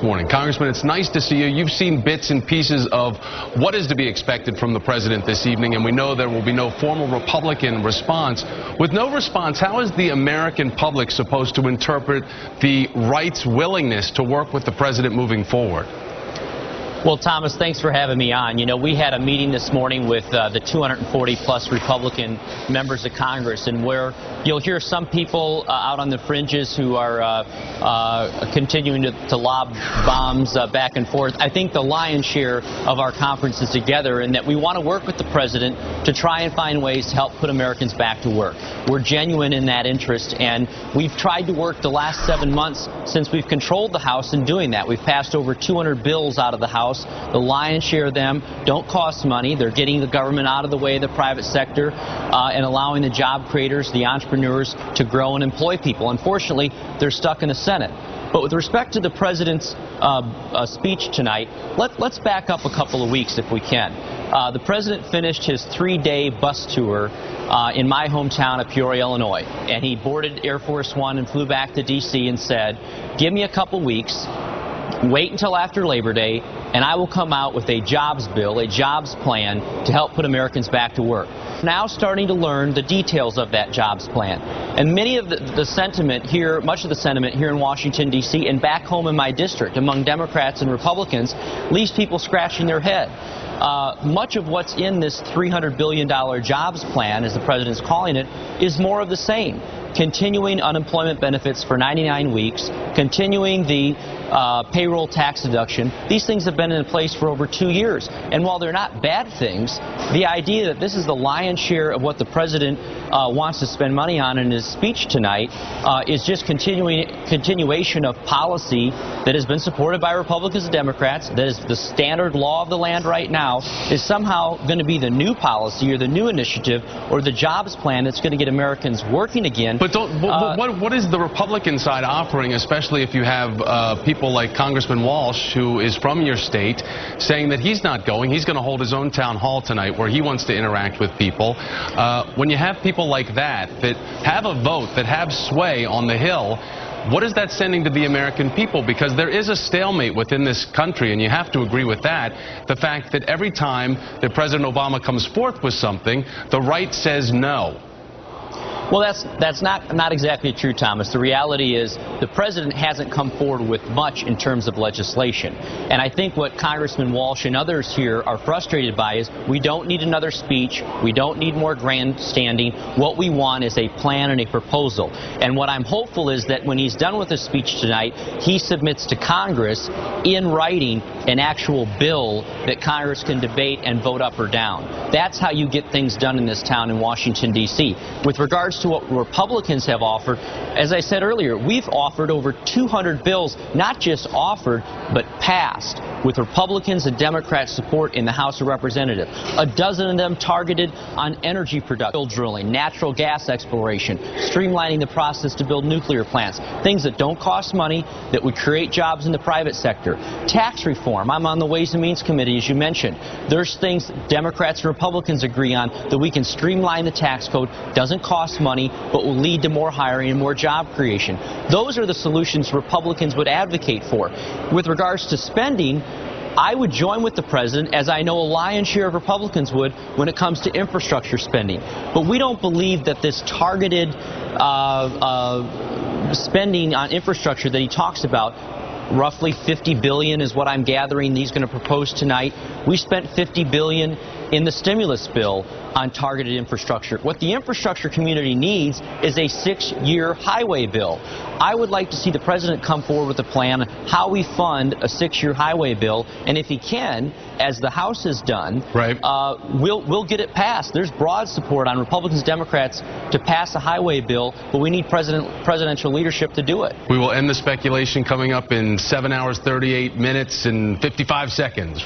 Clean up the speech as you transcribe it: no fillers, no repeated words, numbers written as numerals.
morning. Congressman, it's nice to see you. You've seen bits and pieces of what is to be expected from the president this evening, and we know there will be no formal Republican response. With no response, how is the American public supposed to interpret the right's willingness to work with the president moving forward? Well, Thomas, thanks for having me on. You know, we had a meeting this morning with the 240-plus Republican members of Congress, and where you'll hear some people out on the fringes who are continuing to lob bombs back and forth. I think the lion's share of our conference is together, and that we want to work with the president to try and find ways to help put Americans back to work. We're genuine in that interest, and we've tried to work the last 7 months since we've controlled the House in doing that. We've passed over 200 bills out of the House. The lion's share of them don't cost money. They're getting the government out of the way of the private sector and allowing the job creators, the entrepreneurs, to grow and employ people. Unfortunately, they're stuck in the Senate. But with respect to the president's speech tonight, let's back up a couple of weeks if we can. The president finished his 3-day bus tour in my hometown of Peoria, Illinois, and he boarded Air Force One and flew back to D.C. and said, "Give me a couple weeks, wait until after Labor Day, and I will come out with a jobs bill, a jobs plan to help put Americans back to work." Now starting to learn the details of that jobs plan. And many of the sentiment here, much of the sentiment here in Washington, D.C. and back home in my district among Democrats and Republicans leaves people scratching their head. Much of what's in this $300 billion jobs plan, as the president's calling it, is more of the same. Continuing unemployment benefits for 99 weeks, continuing the payroll tax deduction. These things have been in place for over 2 years. And while they're not bad things, the idea that this is the lion's share of what the president wants to spend money on in his speech tonight is just continuation of policy that has been supported by Republicans and Democrats, that is the standard law of the land right now, is somehow going to be the new policy or the new initiative or the jobs plan that's going to get Americans working again. But what is the Republican side offering, especially if you have people like Congressman Walsh, who is from your state, saying that he's not going, he's going to hold his own town hall tonight where he wants to interact with people. When you have people like that have a vote, that have sway on the Hill, what is that sending to the American people? Because there is a stalemate within this country, and you have to agree with that. The fact that every time that President Obama comes forth with something, the right says no. Well, that's not exactly true, Thomas. The reality is the president hasn't come forward with much in terms of legislation. And I think what Congressman Walsh and others here are frustrated by is we don't need another speech. We don't need more grandstanding. What we want is a plan and a proposal. And what I'm hopeful is that when he's done with his speech tonight, he submits to Congress in writing an actual bill that Congress can debate and vote up or down. That's how you get things done in this town in Washington, D.C. With regards to what Republicans have offered, as I said earlier, we've offered over 200 bills, not just offered, but passed, with Republicans and Democrats' support in the House of Representatives. A dozen of them targeted on energy production, drilling, natural gas exploration, streamlining the process to build nuclear plants, things that don't cost money, that would create jobs in the private sector. Tax reform. I'm on the Ways and Means Committee, as you mentioned. There's things Democrats and Republicans agree on that we can streamline the tax code, doesn't cost money, but will lead to more hiring and more job creation. Those are the solutions Republicans would advocate for. With regards to spending, I would join with the president, as I know a lion's share of Republicans would, when it comes to infrastructure spending. But we don't believe that this targeted spending on infrastructure that he talks about, roughly $50 billion is what I'm gathering he's going to propose tonight. We spent $50 billion in the stimulus bill on targeted infrastructure. What the infrastructure community needs is a 6-year highway bill. I would like to see the president come forward with a plan on how we fund a 6-year highway bill, and if he can, as the House has done, right, we'll get it passed. There's broad support on Republicans, Democrats to pass a highway bill, but we need presidential leadership to do it. We will end the speculation coming up in 7 hours, 38 minutes, and 55 seconds.